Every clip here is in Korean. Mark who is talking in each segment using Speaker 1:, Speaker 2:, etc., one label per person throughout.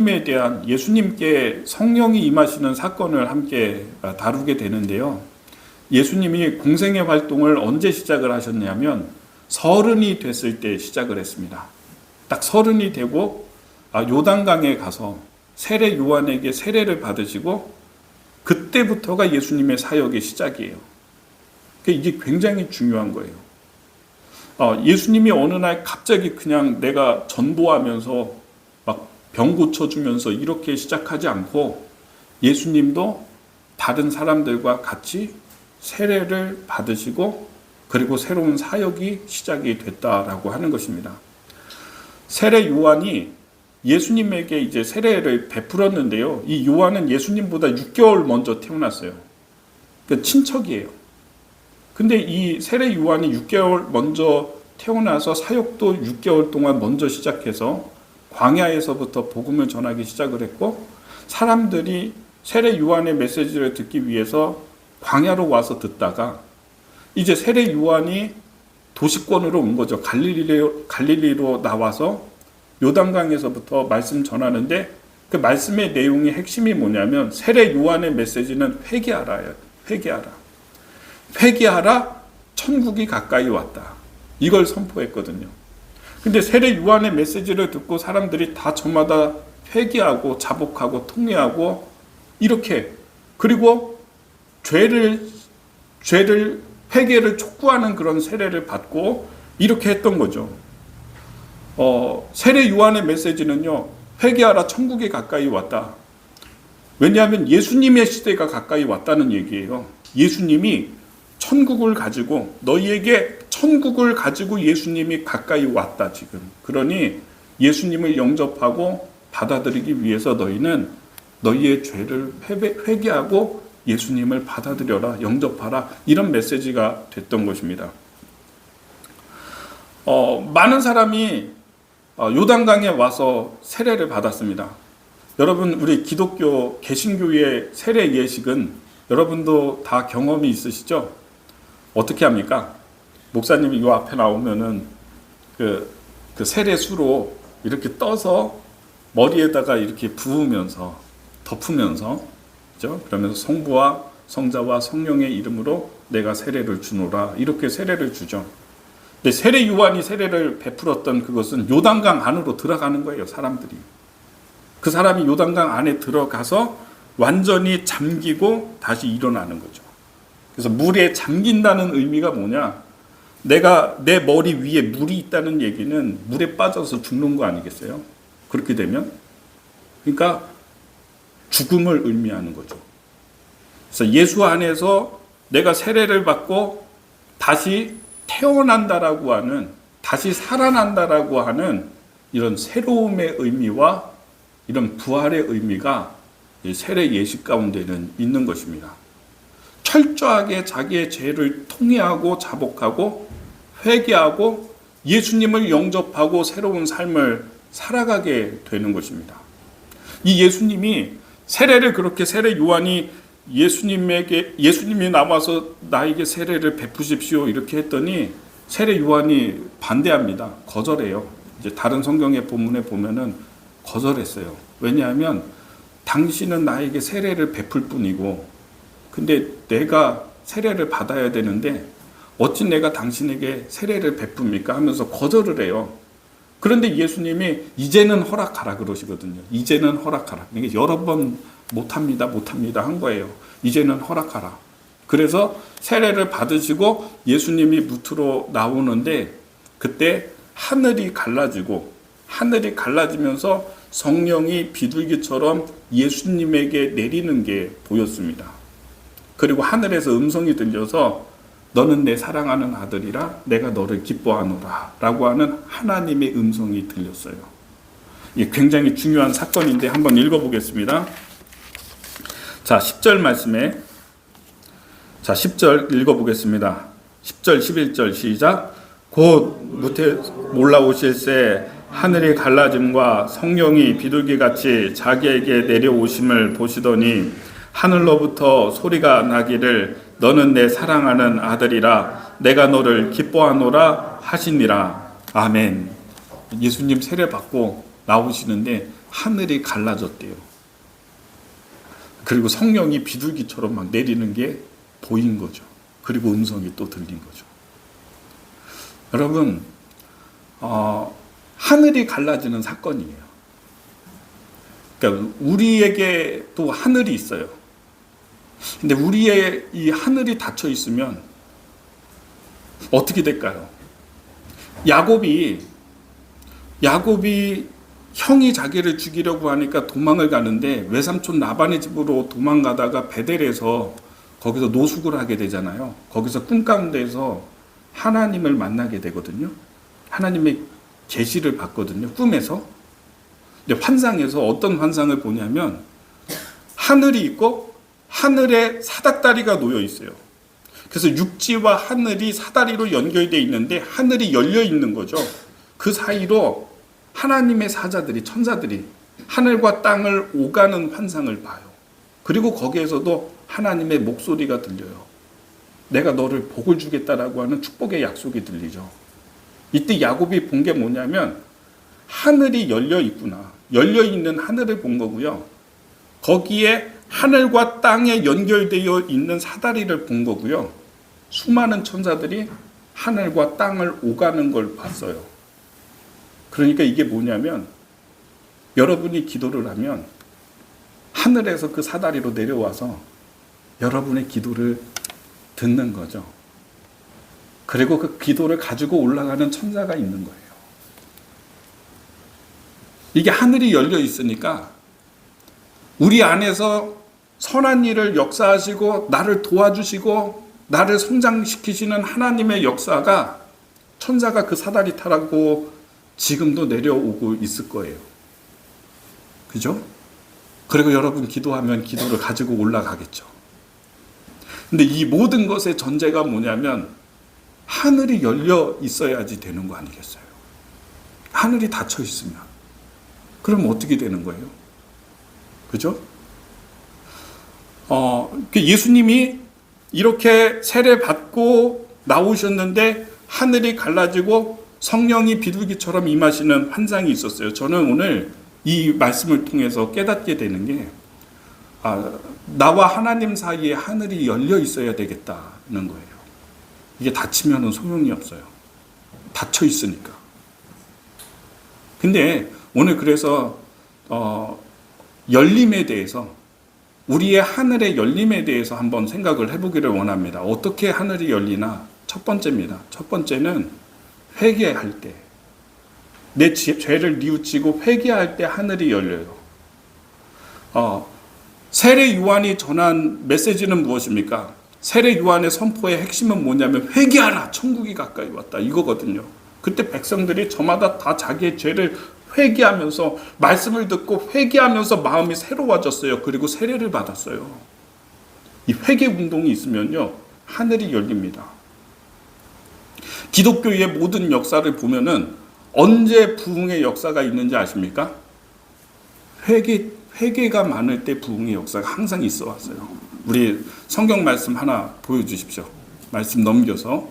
Speaker 1: 에 대한 예수님께 성령이 임하시는 사건을 함께 다루게 되는데요. 예수님이 공생의 활동을 언제 시작을 하셨냐면 30이 됐을 때 시작을 했습니다. 딱 30이 되고 요단강에 가서 세례 요한에게 세례를 받으시고 그때부터가 예수님의 사역의 시작이에요. 이게 굉장히 중요한 거예요. 예수님이 어느 날 갑자기 그냥 내가 전도하면서 막 병 고쳐주면서 이렇게 시작하지 않고 예수님도 다른 사람들과 같이 세례를 받으시고 그리고 새로운 사역이 시작이 됐다라고 하는 것입니다. 세례 요한이 예수님에게 이제 세례를 베풀었는데요. 이 요한은 예수님보다 6개월 먼저 태어났어요. 그러니까 친척이에요. 근데 이 세례 요한이 6개월 먼저 태어나서 사역도 6개월 동안 먼저 시작해서 광야에서부터 복음을 전하기 시작을 했고 사람들이 세례 요한의 메시지를 듣기 위해서 광야로 와서 듣다가 이제 세례 요한이 도시권으로 온 거죠. 갈릴리로 나와서 요단강에서부터 말씀 전하는데 그 말씀의 내용의 핵심이 뭐냐면 세례 요한의 메시지는 회개하라예요. 회개하라 천국이 가까이 왔다. 이걸 선포했거든요. 근데 세례 요한의 메시지를 듣고 사람들이 다 저마다 회개하고 자복하고 통회하고 이렇게 그리고 죄를 회개를 촉구하는 그런 세례를 받고 이렇게 했던 거죠. 세례 요한의 메시지는요. 회개하라 천국이 가까이 왔다. 왜냐하면 예수님의 시대가 가까이 왔다는 얘기예요. 예수님이 천국을 가지고 너희에게 천국을 가지고 예수님이 가까이 왔다 지금. 그러니 예수님을 영접하고 받아들이기 위해서 너희는 너희의 죄를 회개하고 예수님을 받아들여라, 영접하라 이런 메시지가 됐던 것입니다. 많은 사람이 요단강에 와서 세례를 받았습니다. 여러분 우리 기독교 개신교의 세례 예식은 여러분도 다 경험이 있으시죠? 어떻게 합니까? 목사님이 요 앞에 나오면은 그 세례수로 이렇게 떠서 머리에다가 이렇게 부으면서 덮으면서 그죠? 그러면서 성부와 성자와 성령의 이름으로 내가 세례를 주노라 이렇게 세례를 주죠. 근데 세례 요한이 세례를 베풀었던 그것은 요단강 안으로 들어가는 거예요. 사람들이 그 사람이 요단강 안에 들어가서 완전히 잠기고 다시 일어나는 거죠. 그래서 물에 잠긴다는 의미가 뭐냐? 내가 내 머리 위에 물이 있다는 얘기는 물에 빠져서 죽는 거 아니겠어요? 그렇게 되면 그러니까 죽음을 의미하는 거죠. 그래서 예수 안에서 내가 세례를 받고 다시 태어난다라고 하는 다시 살아난다라고 하는 이런 새로움의 의미와 이런 부활의 의미가 세례 예식 가운데는 있는 것입니다. 철저하게 자기의 죄를 통회하고 자복하고 회개하고 예수님을 영접하고 새로운 삶을 살아가게 되는 것입니다. 이 예수님이 세례를 그렇게 세례 요한이 예수님이 나와서 나에게 세례를 베푸십시오 이렇게 했더니 세례 요한이 반대합니다. 거절해요. 이제 다른 성경의 본문에 보면은 거절했어요. 왜냐하면 당신은 나에게 세례를 베풀 뿐이고 근데 내가 세례를 받아야 되는데 어찌 내가 당신에게 세례를 베풉니까? 하면서 거절을 해요. 그런데 예수님이 이제는 허락하라 그러시거든요. 이제는 허락하라. 이게 여러 번 못합니다 한 거예요. 이제는 허락하라. 그래서 세례를 받으시고 예수님이 무트로 나오는데 그때 하늘이 갈라지면서 성령이 비둘기처럼 예수님에게 내리는 게 보였습니다. 그리고 하늘에서 음성이 들려서 너는 내 사랑하는 아들이라 내가 너를 기뻐하노라 라고 하는 하나님의 음성이 들렸어요. 이게 굉장히 중요한 사건인데 한번 읽어보겠습니다. 자, 10절 말씀에 10절 읽어보겠습니다. 10절 11절 시작. 곧 무태 올라오실새 하늘이 갈라짐과 성령이 비둘기같이 자기에게 내려오심을 보시더니 하늘로부터 소리가 나기를 너는 내 사랑하는 아들이라 내가 너를 기뻐하노라 하시니라. 아멘. 예수님 세례 받고 나오시는데 하늘이 갈라졌대요. 그리고 성령이 비둘기처럼 막 내리는 게 보인 거죠. 그리고 음성이 또 들린 거죠. 여러분, 하늘이 갈라지는 사건이에요. 그러니까 우리에게 또 하늘이 있어요. 근데 우리의 이 하늘이 닫혀 있으면 어떻게 될까요? 야곱이 형이 자기를 죽이려고 하니까 도망을 가는데 외삼촌 라반의 집으로 도망가다가 베델에서 거기서 노숙을 하게 되잖아요. 거기서 꿈 가운데에서 하나님을 만나게 되거든요. 하나님의 계시를 받거든요. 꿈에서. 근데 환상에서 어떤 환상을 보냐면 하늘이 있고 하늘에 사닥다리가 놓여 있어요. 그래서 육지와 하늘이 사다리로 연결되어 있는데 하늘이 열려 있는 거죠. 그 사이로 하나님의 사자들이, 천사들이 하늘과 땅을 오가는 환상을 봐요. 그리고 거기에서도 하나님의 목소리가 들려요. 내가 너를 복을 주겠다라고 하는 축복의 약속이 들리죠. 이때 야곱이 본 게 뭐냐면 하늘이 열려 있구나. 열려 있는 하늘을 본 거고요. 거기에 하늘과 땅에 연결되어 있는 사다리를 본 거고요. 수많은 천사들이 하늘과 땅을 오가는 걸 봤어요. 그러니까 이게 뭐냐면 여러분이 기도를 하면 하늘에서 그 사다리로 내려와서 여러분의 기도를 듣는 거죠. 그리고 그 기도를 가지고 올라가는 천사가 있는 거예요. 이게 하늘이 열려 있으니까 우리 안에서 선한 일을 역사하시고 나를 도와주시고 나를 성장시키시는 하나님의 역사가 천사가 그 사다리 타라고 지금도 내려오고 있을 거예요. 그죠? 그리고 여러분 기도하면 기도를 가지고 올라가겠죠. 근데 이 모든 것의 전제가 뭐냐면 하늘이 열려 있어야지 되는 거 아니겠어요? 하늘이 닫혀 있으면. 그럼 어떻게 되는 거예요? 그죠? 예수님이 이렇게 세례 받고 나오셨는데 하늘이 갈라지고 성령이 비둘기처럼 임하시는 환상이 있었어요. 저는 오늘 이 말씀을 통해서 깨닫게 되는 게 나와 하나님 사이에 하늘이 열려 있어야 되겠다는 거예요. 이게 닫히면 소용이 없어요. 닫혀 있으니까. 근데 오늘 그래서 열림에 대해서 우리의 하늘의 열림에 대해서 한번 생각을 해보기를 원합니다. 어떻게 하늘이 열리나? 첫 번째입니다. 첫 번째는 회개할 때, 내 죄를 뉘우치고 회개할 때 하늘이 열려요. 세례 요한이 전한 메시지는 무엇입니까? 세례 요한의 선포의 핵심은 뭐냐면 회개하라, 천국이 가까이 왔다, 이거거든요. 그때 백성들이 저마다 다 자기의 죄를 회개하면서 말씀을 듣고 회개하면서 마음이 새로워졌어요. 그리고 세례를 받았어요. 이 회개 운동이 있으면요, 하늘이 열립니다. 기독교의 모든 역사를 보면은 언제 부흥의 역사가 있는지 아십니까? 회개가 많을 때 부흥의 역사가 항상 있어 왔어요. 우리 성경 말씀 하나 보여주십시오. 말씀 넘겨서.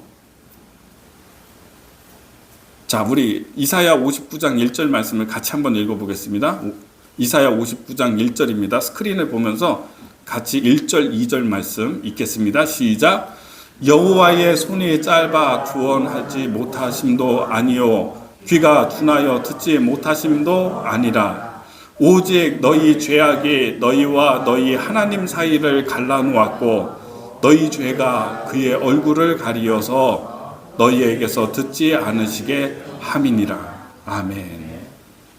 Speaker 1: 자, 우리 이사야 59장 1절 말씀을 같이 한번 읽어보겠습니다. 이사야 59장 1절입니다. 스크린을 보면서 같이 1절, 2절 말씀 읽겠습니다. 시작. 여호와의 손이 짧아 구원하지 못하심도 아니요 귀가 둔하여 듣지 못하심도 아니라 오직 너희 죄악이 너희와 너희 하나님 사이를 갈라놓았고 너희 죄가 그의 얼굴을 가리어서 너희에게서 듣지 않으시게 함이니라. 아멘.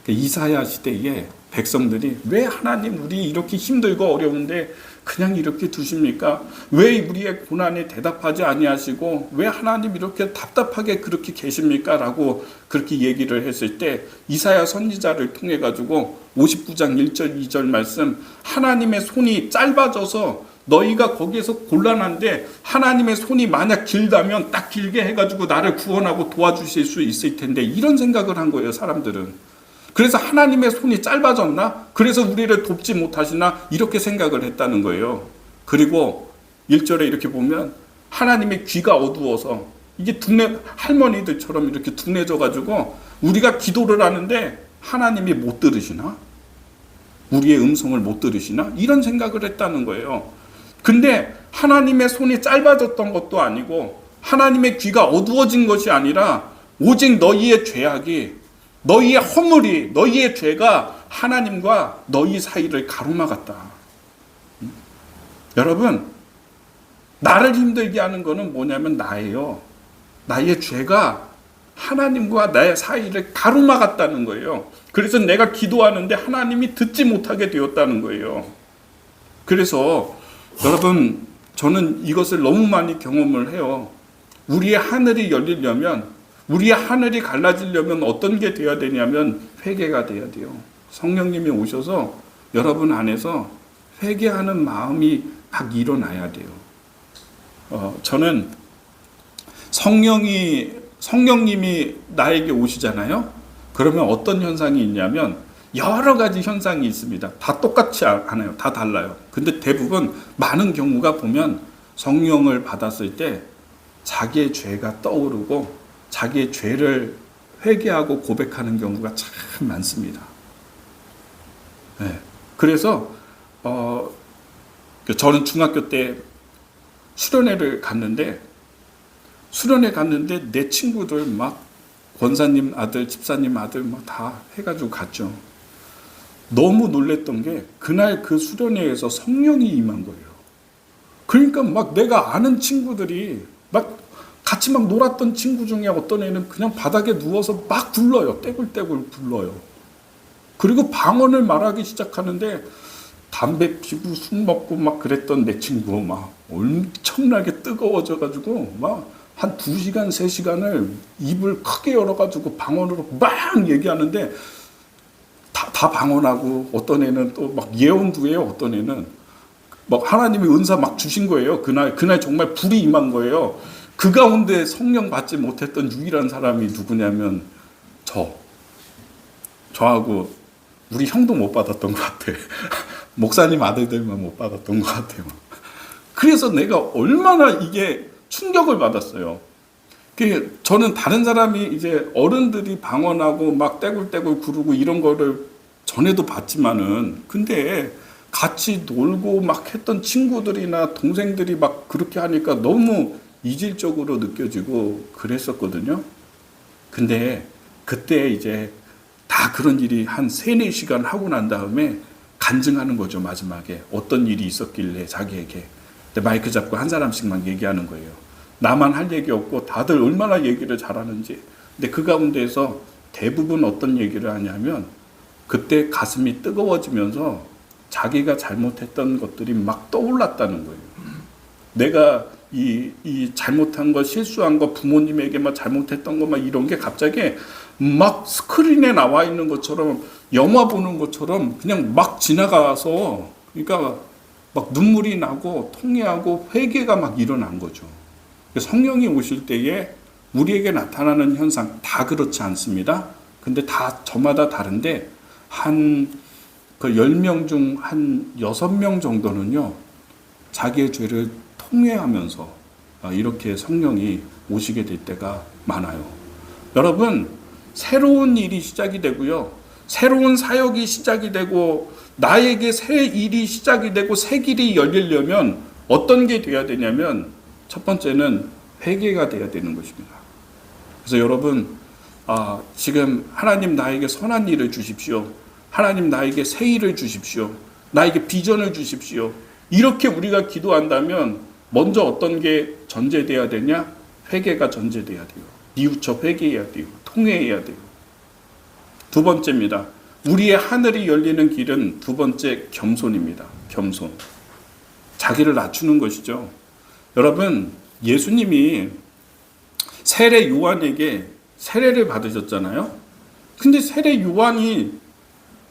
Speaker 1: 이사야 시대에 백성들이 왜 하나님 우리 이렇게 힘들고 어려운데 그냥 이렇게 두십니까? 왜 우리의 고난에 대답하지 아니하시고 왜 하나님 이렇게 답답하게 그렇게 계십니까? 라고 그렇게 얘기를 했을 때 이사야 선지자를 통해 가지고 59장 1절 2절 말씀, 하나님의 손이 짧아져서 너희가 거기에서 곤란한데 하나님의 손이 만약 길다면 딱 길게 해가지고 나를 구원하고 도와주실 수 있을 텐데, 이런 생각을 한 거예요, 사람들은. 그래서 하나님의 손이 짧아졌나? 그래서 우리를 돕지 못하시나? 이렇게 생각을 했다는 거예요. 그리고 1절에 이렇게 보면 하나님의 귀가 어두워서 이게 할머니들처럼 이렇게 둔해져가지고 우리가 기도를 하는데 하나님이 못 들으시나? 우리의 음성을 못 들으시나? 이런 생각을 했다는 거예요. 근데 하나님의 손이 짧아졌던 것도 아니고 하나님의 귀가 어두워진 것이 아니라 오직 너희의 죄악이, 너희의 허물이, 너희의 죄가 하나님과 너희 사이를 가로막았다. 여러분, 나를 힘들게 하는 거는 뭐냐면 나예요. 나의 죄가 하나님과 나의 사이를 가로막았다는 거예요. 그래서 내가 기도하는데 하나님이 듣지 못하게 되었다는 거예요. 그래서 여러분, 저는 이것을 너무 많이 경험을 해요. 우리의 하늘이 열리려면, 우리의 하늘이 갈라지려면 어떤 게 돼야 되냐면 회개가 돼야 돼요. 성령님이 오셔서 여러분 안에서 회개하는 마음이 막 일어나야 돼요. 저는 성령님이 나에게 오시잖아요. 그러면 어떤 현상이 있냐면 여러 가지 현상이 있습니다. 다 똑같지 않아요. 다 달라요. 근데 대부분 많은 경우가 보면 성령을 받았을 때 자기의 죄가 떠오르고 자기의 죄를 회개하고 고백하는 경우가 참 많습니다. 네. 그래서 저는 중학교 때 수련회 갔는데 내 친구들 막 권사님 아들, 집사님 아들 막 다 해가지고 갔죠. 너무 놀랬던 게 그날 그 수련회에서 성령이 임한 거예요. 그러니까 막 내가 아는 친구들이 막 같이 막 놀았던 친구 중에 어떤 애는 그냥 바닥에 누워서 막 굴러요. 떼굴떼굴 굴러요. 그리고 방언을 말하기 시작하는데 담배 피고 술 먹고 막 그랬던 내 친구 막 엄청나게 뜨거워져가지고 막 한 2시간, 3시간을 입을 크게 열어가지고 방언으로 막 얘기하는데 다 방언하고 어떤 애는 또 막 예언도 해요. 어떤 애는 막 하나님이 은사 막 주신 거예요. 그날 정말 불이 임한 거예요. 그 가운데 성령 받지 못했던 유일한 사람이 누구냐면 저하고 우리 형도 못 받았던 것 같아. 목사님 아들들만 못 받았던 것 같아요. 그래서 내가 얼마나 이게 충격을 받았어요. 저는 다른 사람이 이제 어른들이 방언하고 막 떼굴떼굴 구르고 이런 거를 전에도 봤지만은 근데 같이 놀고 막 했던 친구들이나 동생들이 막 그렇게 하니까 너무 이질적으로 느껴지고 그랬었거든요. 근데 그때 이제 다 그런 일이 한 3-4시간 하고 난 다음에 간증하는 거죠. 마지막에 어떤 일이 있었길래 자기에게. 근데 마이크 잡고 한 사람씩만 얘기하는 거예요. 나만 할 얘기 없고 다들 얼마나 얘기를 잘하는지. 근데 그 가운데에서 대부분 어떤 얘기를 하냐면 그때 가슴이 뜨거워지면서 자기가 잘못했던 것들이 막 떠올랐다는 거예요. 내가 이 잘못한 거, 실수한 거, 부모님에게 막 잘못했던 거 막 이런 게 갑자기 막 스크린에 나와 있는 것처럼 영화 보는 것처럼 그냥 막 지나가서 그러니까 막 눈물이 나고 통회하고 회개가 막 일어난 거죠. 성령이 오실 때에 우리에게 나타나는 현상 다 그렇지 않습니다. 근데 다 저마다 다른데 그 10명 중 한 6명 정도는요. 자기의 죄를 통회하면서 이렇게 성령이 오시게 될 때가 많아요. 여러분, 새로운 일이 시작이 되고요. 새로운 사역이 시작이 되고 나에게 새 일이 시작이 되고 새 길이 열리려면 어떤 게 돼야 되냐면 첫 번째는 회개가 돼야 되는 것입니다. 그래서 여러분, 지금 하나님 나에게 선한 일을 주십시오. 하나님 나에게 새 일을 주십시오. 나에게 비전을 주십시오. 이렇게 우리가 기도한다면 먼저 어떤 게 전제돼야 되냐? 회개가 전제돼야 돼요. 뉘우쳐 회개해야 돼요. 통회해야 돼요. 두 번째입니다. 우리의 하늘이 열리는 길은 두 번째 겸손입니다. 겸손. 자기를 낮추는 것이죠. 여러분, 예수님이 세례 요한에게 세례를 받으셨잖아요. 근데 세례 요한이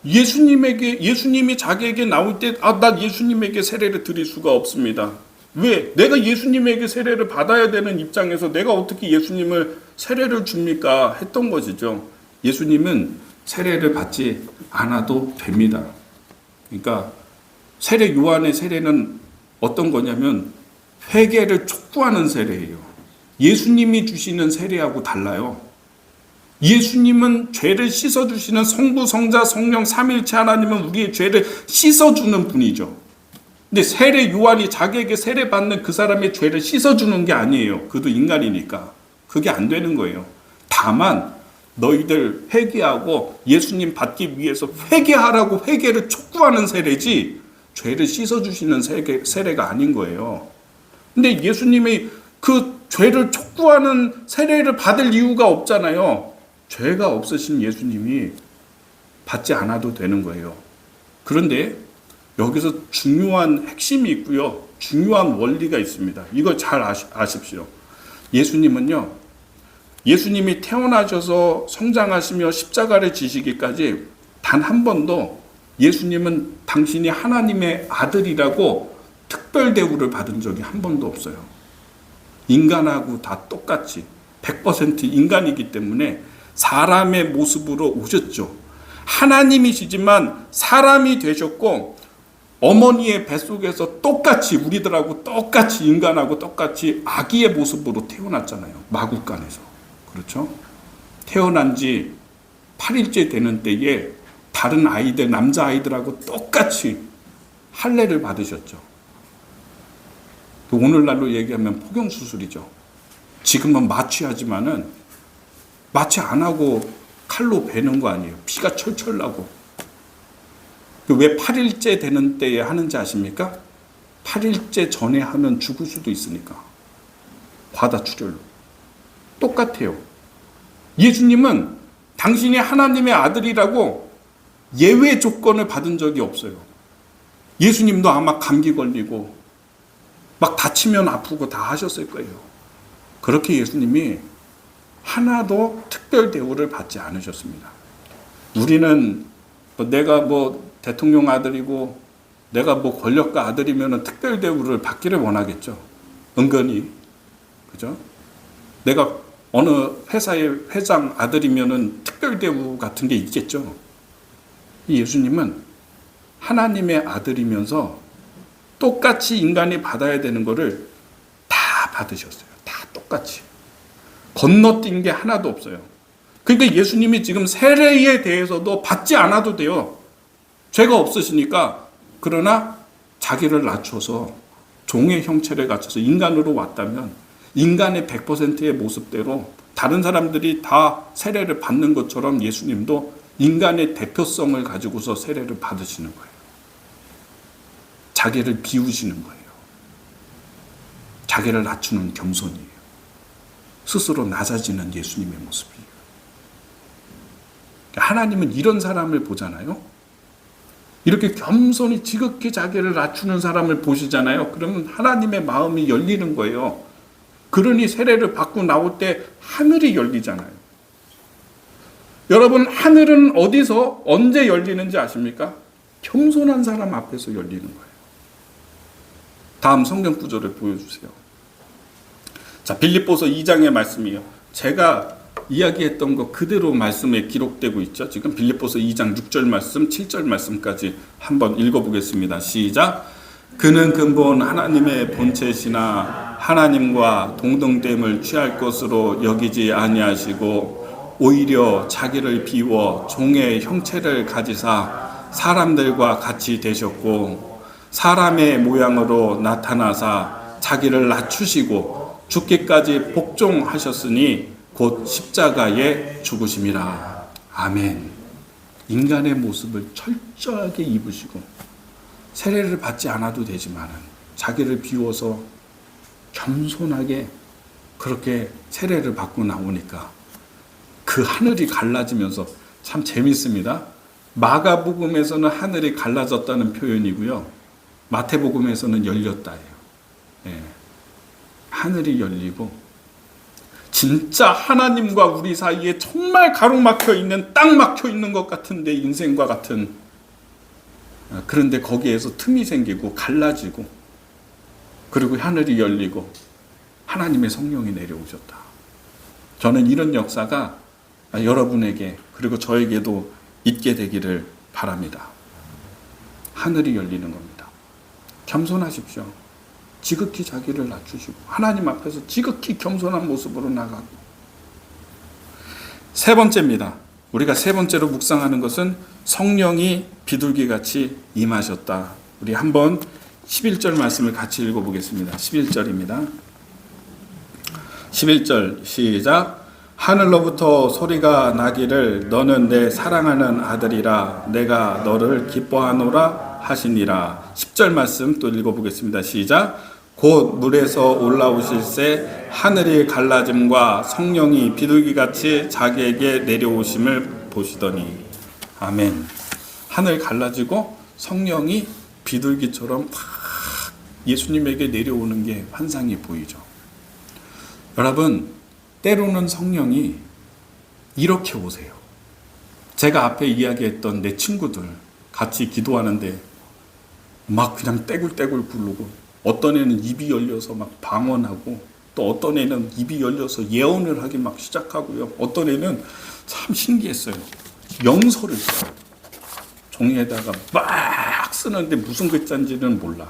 Speaker 1: 예수님이 자기에게 나올 때, 나 예수님에게 세례를 드릴 수가 없습니다. 왜? 내가 예수님에게 세례를 받아야 되는 입장에서 내가 어떻게 예수님을 세례를 줍니까? 했던 것이죠. 예수님은 세례를 받지 않아도 됩니다. 그러니까 세례 요한의 세례는 어떤 거냐면 회개를 촉구하는 세례예요. 예수님이 주시는 세례하고 달라요. 예수님은 죄를 씻어주시는 성부, 성자, 성령, 삼일체 하나님은 우리의 죄를 씻어주는 분이죠. 근데 세례 요한이 자기에게 세례 받는 그 사람의 죄를 씻어주는 게 아니에요. 그도 인간이니까. 그게 안 되는 거예요. 다만 너희들 회개하고 예수님 받기 위해서 회개하라고 회개를 촉구하는 세례지 죄를 씻어주시는 세례가 아닌 거예요. 근데 예수님이 그 죄를 촉구하는 세례를 받을 이유가 없잖아요. 죄가 없으신 예수님이 받지 않아도 되는 거예요. 그런데 여기서 중요한 핵심이 있고요. 중요한 원리가 있습니다. 이거 잘 아십시오. 예수님은요. 예수님이 태어나셔서 성장하시며 십자가를 지시기까지 단 한 번도 예수님은 당신이 하나님의 아들이라고 특별 대우를 받은 적이 한 번도 없어요. 인간하고 다 똑같이 100% 인간이기 때문에 사람의 모습으로 오셨죠. 하나님이시지만 사람이 되셨고 어머니의 뱃속에서 똑같이 우리들하고 똑같이 인간하고 똑같이 아기의 모습으로 태어났잖아요. 마구간에서. 그렇죠? 태어난 지 8일째 되는 때에 다른 아이들, 남자아이들하고 똑같이 할례를 받으셨죠. 오늘날로 얘기하면 포경수술이죠. 지금은 마취하지만은 마취 안 하고 칼로 베는 거 아니에요. 피가 철철 나고. 왜 8일째 되는 때에 하는지 아십니까? 8일째 전에 하면 죽을 수도 있으니까. 과다출혈로. 똑같아요. 예수님은 당신이 하나님의 아들이라고 예외 조건을 받은 적이 없어요. 예수님도 아마 감기 걸리고 막 다치면 아프고 다 하셨을 거예요. 그렇게 예수님이 하나도 특별 대우를 받지 않으셨습니다. 우리는 내가 대통령 아들이고 내가 권력가 아들이면 특별 대우를 받기를 원하겠죠. 은근히. 그죠? 내가 어느 회사의 회장 아들이면 특별 대우 같은 게 있겠죠. 예수님은 하나님의 아들이면서 똑같이 인간이 받아야 되는 거를 다 받으셨어요. 다 똑같이. 건너뛴 게 하나도 없어요. 그러니까 예수님이 지금 세례에 대해서도 받지 않아도 돼요. 죄가 없으시니까. 그러나 자기를 낮춰서 종의 형체를 갖춰서 인간으로 왔다면 인간의 100%의 모습대로 다른 사람들이 다 세례를 받는 것처럼 예수님도 인간의 대표성을 가지고서 세례를 받으시는 거예요. 자기를 비우시는 거예요. 자기를 낮추는 겸손이에요. 스스로 낮아지는 예수님의 모습이에요. 하나님은 이런 사람을 보잖아요. 이렇게 겸손히 지극히 자기를 낮추는 사람을 보시잖아요. 그러면 하나님의 마음이 열리는 거예요. 그러니 세례를 받고 나올 때 하늘이 열리잖아요. 여러분, 하늘은 어디서 언제 열리는지 아십니까? 겸손한 사람 앞에서 열리는 거예요. 다음 성경 구절을 보여주세요. 자, 빌립보서 2장의 말씀이에요. 제가 이야기했던 거 그대로 말씀에 기록되고 있죠. 지금 빌립보서 2장 6절 말씀, 7절 말씀까지 한번 읽어보겠습니다. 시작. 그는 근본 하나님의 본체시나 하나님과 동등됨을 취할 것으로 여기지 아니하시고 오히려 자기를 비워 종의 형체를 가지사 사람들과 같이 되셨고 사람의 모양으로 나타나사 자기를 낮추시고 죽기까지 복종하셨으니 곧 십자가에 죽으심이라. 아멘. 인간의 모습을 철저하게 입으시고 세례를 받지 않아도 되지만 자기를 비워서 겸손하게 그렇게 세례를 받고 나오니까 그 하늘이 갈라지면서 참 재밌습니다. 마가복음에서는 하늘이 갈라졌다는 표현이고요. 마태복음에서는 열렸다예요. 예. 하늘이 열리고 진짜 하나님과 우리 사이에 정말 가로막혀 있는, 딱 막혀 있는 것 같은데 인생과 같은, 그런데 거기에서 틈이 생기고 갈라지고 그리고 하늘이 열리고 하나님의 성령이 내려오셨다. 저는 이런 역사가 여러분에게 그리고 저에게도 있게 되기를 바랍니다. 하늘이 열리는 겁니다. 겸손하십시오. 지극히 자기를 낮추시고 하나님 앞에서 지극히 겸손한 모습으로 나가고 세 번째입니다. 우리가 세 번째로 묵상하는 것은 성령이 비둘기같이 임하셨다. 우리 한번 11절 말씀을 같이 읽어보겠습니다. 11절입니다. 11절 시작. 하늘로부터 소리가 나기를 너는 내 사랑하는 아들이라 내가 너를 기뻐하노라 하시니라. 10절 말씀 또 읽어보겠습니다. 시작. 곧 물에서 올라오실새 하늘이 갈라짐과 성령이 비둘기같이 자기에게 내려오심을 보시더니. 아멘. 하늘 갈라지고 성령이 비둘기처럼 확 예수님에게 내려오는 게 환상이 보이죠. 여러분, 때로는 성령이 이렇게 오세요. 제가 앞에 이야기했던 내 친구들 같이 기도하는데 막 그냥 떼굴떼굴 부르고, 어떤 애는 입이 열려서 막 방언하고, 또 어떤 애는 입이 열려서 예언을 하기 막 시작하고요. 어떤 애는 참 신기했어요. 영서를 써요. 종이에다가 막 쓰는데 무슨 글자인지는 몰라.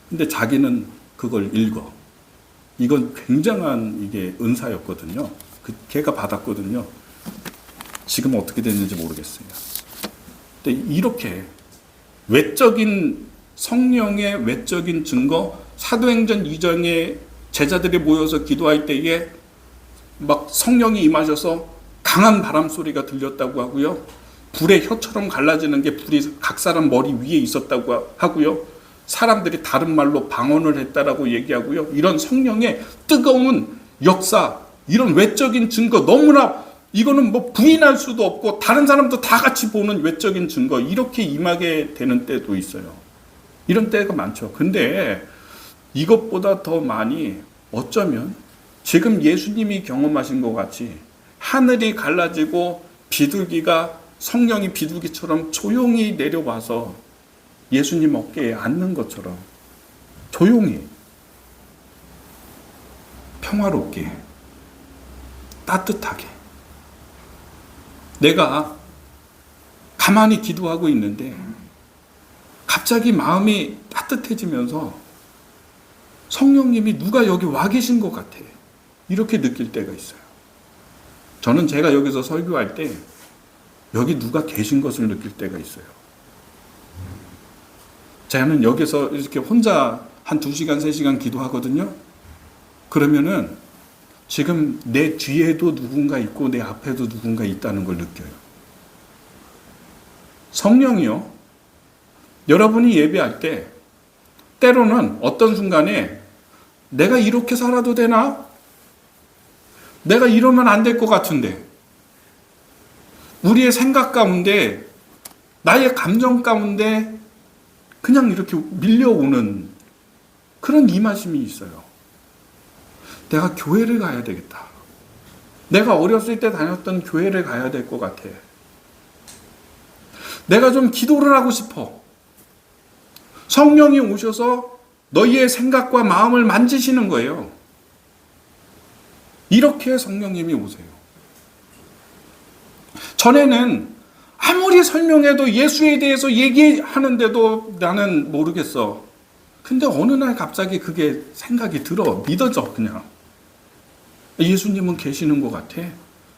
Speaker 1: 근데 자기는 그걸 읽어. 이건 굉장한 이게 은사였거든요. 걔가 받았거든요. 지금 어떻게 됐는지 모르겠어요. 근데 이렇게 외적인 성령의 외적인 증거, 사도행전 2장에 제자들이 모여서 기도할 때에 막 성령이 임하셔서 강한 바람 소리가 들렸다고 하고요. 불의 혀처럼 갈라지는 게 불이 각 사람 머리 위에 있었다고 하고요. 사람들이 다른 말로 방언을 했다라고 얘기하고요. 이런 성령의 뜨거운 역사, 이런 외적인 증거, 너무나 이거는 뭐 부인할 수도 없고 다른 사람도 다 같이 보는 외적인 증거, 이렇게 임하게 되는 때도 있어요. 이런 때가 많죠. 근데 이것보다 더 많이 어쩌면 지금 예수님이 경험하신 것 같이 하늘이 갈라지고 비둘기가, 성령이 비둘기처럼 조용히 내려와서 예수님 어깨에 앉는 것처럼 조용히 평화롭게 따뜻하게 내가 가만히 기도하고 있는데 갑자기 마음이 따뜻해지면서 성령님이 누가 여기 와 계신 것 같아, 이렇게 느낄 때가 있어요. 저는 제가 여기서 설교할 때 여기 누가 계신 것을 느낄 때가 있어요. 저는 여기서 이렇게 혼자 한 2시간, 3시간 기도하거든요. 그러면은 지금 내 뒤에도 누군가 있고 내 앞에도 누군가 있다는 걸 느껴요. 성령이요. 여러분이 예배할 때 때로는 어떤 순간에 내가 이렇게 살아도 되나? 내가 이러면 안 될 것 같은데, 우리의 생각 가운데, 나의 감정 가운데 그냥 이렇게 밀려오는 그런 임하심이 있어요. 내가 교회를 가야 되겠다. 내가 어렸을 때 다녔던 교회를 가야 될 것 같아. 내가 좀 기도를 하고 싶어. 성령이 오셔서 너희의 생각과 마음을 만지시는 거예요. 이렇게 성령님이 오세요. 전에는 아무리 설명해도 예수에 대해서 얘기하는데도 나는 모르겠어. 근데 어느 날 갑자기 그게 생각이 들어. 믿어져, 그냥. 예수님은 계시는 것 같아.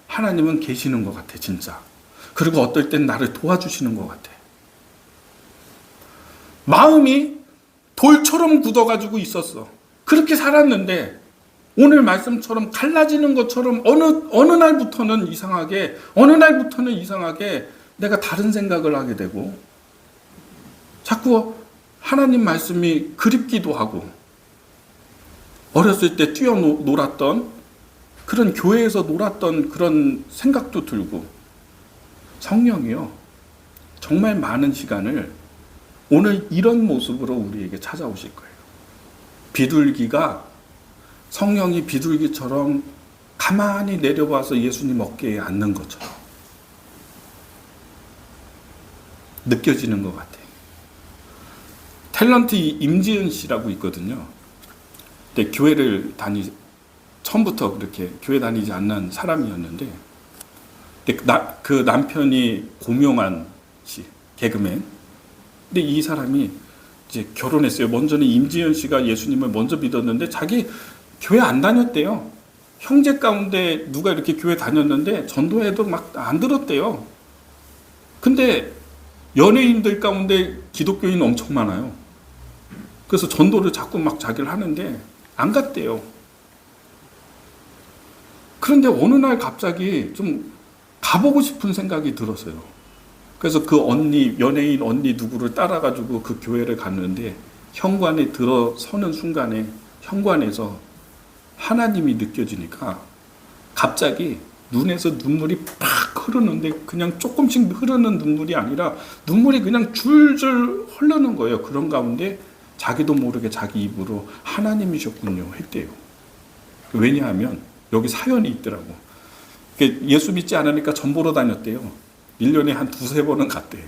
Speaker 1: 하나님은 계시는 것 같아, 진짜. 그리고 어떨 땐 나를 도와주시는 것 같아. 마음이 돌처럼 굳어가지고 있었어. 그렇게 살았는데 오늘 말씀처럼 갈라지는 것처럼 어느 날부터는 이상하게 내가 다른 생각을 하게 되고 자꾸 하나님 말씀이 그립기도 하고, 어렸을 때 뛰어놀았던 그런 교회에서 놀았던 그런 생각도 들고. 성령이요, 정말 많은 시간을 오늘 이런 모습으로 우리에게 찾아오실 거예요. 비둘기가, 성령이 비둘기처럼 가만히 내려와서 예수님 어깨에 앉는 것처럼 느껴지는 것 같아요. 탤런트 임지은 씨라고 있거든요. 근데 처음부터 그렇게 교회 다니지 않는 사람이었는데, 그 남편이 고명환 씨, 개그맨. 근데 이 사람이 이제 결혼했어요. 먼저는 임지은 씨가 예수님을 먼저 믿었는데 자기 교회 안 다녔대요. 형제 가운데 누가 이렇게 교회 다녔는데 전도해도 막 안 들었대요. 근데 연예인들 가운데 기독교인 엄청 많아요. 그래서 전도를 자꾸 막 자기를 하는데 안 갔대요. 그런데 어느 날 갑자기 좀 가보고 싶은 생각이 들었어요. 그래서 그 언니, 연예인 언니 누구를 따라가지고 그 교회를 갔는데 현관에 들어서는 순간에 현관에서 하나님이 느껴지니까 갑자기 눈에서 눈물이 팍 흐르는데 그냥 조금씩 흐르는 눈물이 아니라 눈물이 그냥 줄줄 흐르는 거예요. 그런 가운데 자기도 모르게 자기 입으로 하나님이셨군요 했대요. 왜냐하면 여기 사연이 있더라고. 예수 믿지 않으니까 점 보러 다녔대요. 1년에 한 두세 번은 갔대요.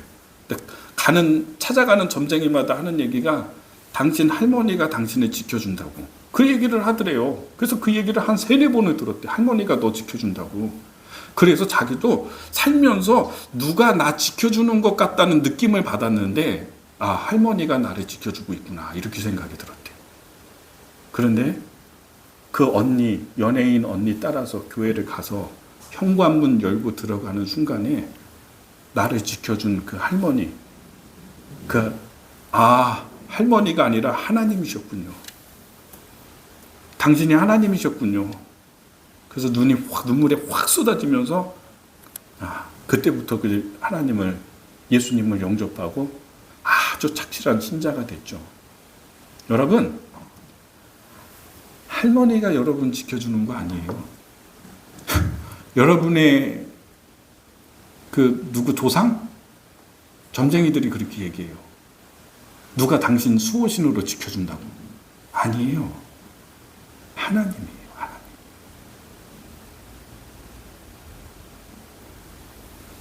Speaker 1: 찾아가는 점쟁이마다 하는 얘기가 당신 할머니가 당신을 지켜준다고. 그 얘기를 하더래요. 그래서 그 얘기를 한 3-4번을 들었대. 할머니가 너 지켜준다고. 그래서 자기도 살면서 누가 나 지켜주는 것 같다는 느낌을 받았는데, 아, 할머니가 나를 지켜주고 있구나. 이렇게 생각이 들었대. 그런데 그 언니, 연예인 언니 따라서 교회를 가서 현관문 열고 들어가는 순간에 나를 지켜준 그 할머니, 할머니가 아니라 하나님이셨군요. 당신이 하나님이셨군요. 그래서 눈물이 확 쏟아지면서 그때부터 그 하나님을, 예수님을 영접하고 아주 착실한 신자가 됐죠. 여러분, 할머니가 여러분 지켜주는 거 아니에요. 여러분의 누구 조상? 점쟁이들이 그렇게 얘기해요. 누가 당신 수호신으로 지켜준다고. 아니에요. 하나님이에요. 하나님.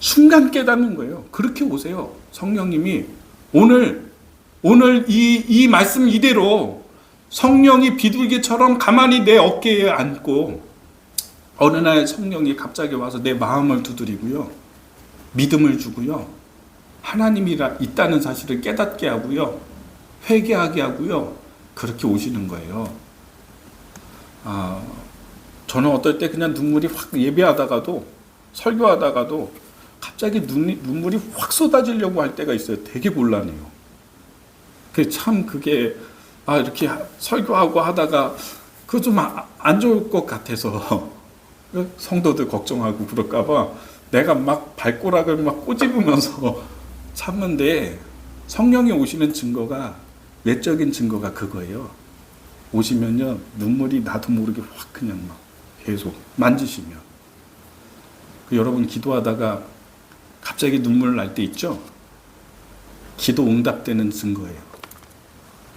Speaker 1: 순간 깨닫는 거예요. 그렇게 오세요. 성령님이 오늘 이 말씀 이대로 성령이 비둘기처럼 가만히 내 어깨에 앉고 어느 날 성령이 갑자기 와서 내 마음을 두드리고요. 믿음을 주고요. 하나님이 있다는 사실을 깨닫게 하고요. 회개하게 하고요. 그렇게 오시는 거예요. 저는 어떨 때 그냥 눈물이 확, 예배하다가도 설교하다가도 갑자기 눈물이 확 쏟아지려고 할 때가 있어요. 되게 곤란해요. 그게 이렇게 설교하고 하다가 그거 좀 안 좋을 것 같아서 성도들 걱정하고 그럴까봐 내가 막 발꼬락을 막 꼬집으면서 참는데, 성령이 오시는 증거가, 외적인 증거가 그거예요. 오시면요, 눈물이 나도 모르게 확 그냥 막 계속 만지시면. 여러분 기도하다가 갑자기 눈물 날 때 있죠? 기도 응답되는 증거예요.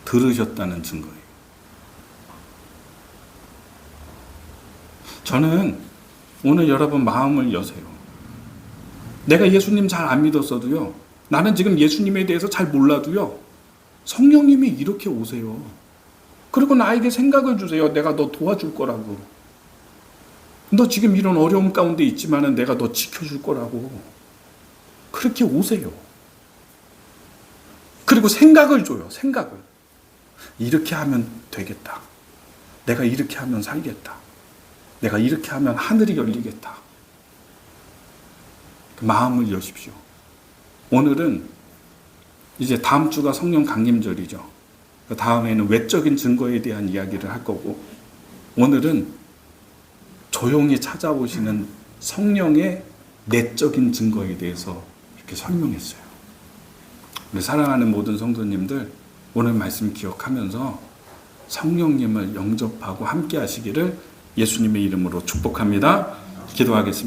Speaker 1: 들으셨다는 증거예요. 저는 오늘 여러분 마음을 여세요. 내가 예수님 잘 안 믿었어도요, 나는 지금 예수님에 대해서 잘 몰라도요, 성령님이 이렇게 오세요. 그리고 나에게 생각을 주세요. 내가 너 도와줄 거라고. 너 지금 이런 어려움 가운데 있지만은 내가 너 지켜줄 거라고. 그렇게 오세요. 그리고 생각을 줘요. 생각을. 이렇게 하면 되겠다. 내가 이렇게 하면 살겠다. 내가 이렇게 하면 하늘이 열리겠다. 마음을 여십시오. 오늘은 이제 다음 주가 성령 강림절이죠. 그 다음에는 외적인 증거에 대한 이야기를 할 거고, 오늘은 조용히 찾아오시는 성령의 내적인 증거에 대해서 이렇게 설명했어요. 우리 사랑하는 모든 성도님들, 오늘 말씀 기억하면서 성령님을 영접하고 함께 하시기를 예수님의 이름으로 축복합니다. 기도하겠습니다.